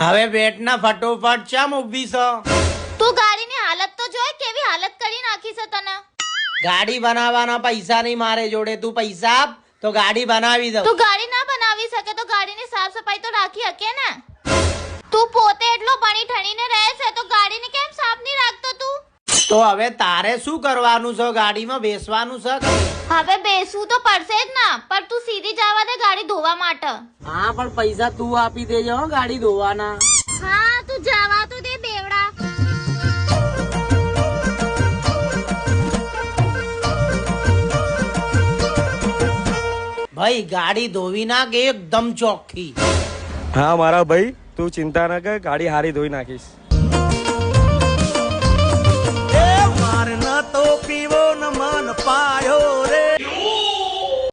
હવે બેટના ફટોફટ ચમ ઊભી છો? તું ગાડીની હાલત તો જોય, કેવી હાલત કરી નાખી છે તને. ગાડી બનાવવાના પૈસા નહીં મારે જોડે, તું પૈસા આપ તો ગાડી બનાવી દઉં. તું ગાડી ના બનાવી શકે તો ગાડીની સાફ સફાઈ તો રાખી શકે ને. તું પોતે એટલો ભણી ઠણીને રહે છે તો ગાડીને કેમ સાફ નહીં રાખતો તું? તો હવે તારે શું કરવાનું છે? ગાડીમાં બેસવાનું છે? હવે બેસવું તો પડશે જ ના, પણ તું સીધી જવા દે ગાડી ધોવા માટે. હા પણ પૈસા તું આપી દેજે હો ગાડી ધોવાના. હા તું જવા તો દે બેવડા. ભાઈ ગાડી ધોવી નાખ એકદમ ચોખ્ખી. હા મારા ભાઈ, તું ચિંતા ના કર, ગાડી હારી ધોઈ નાખીશ. માર ન તો પીવો ન મન પાયો રે.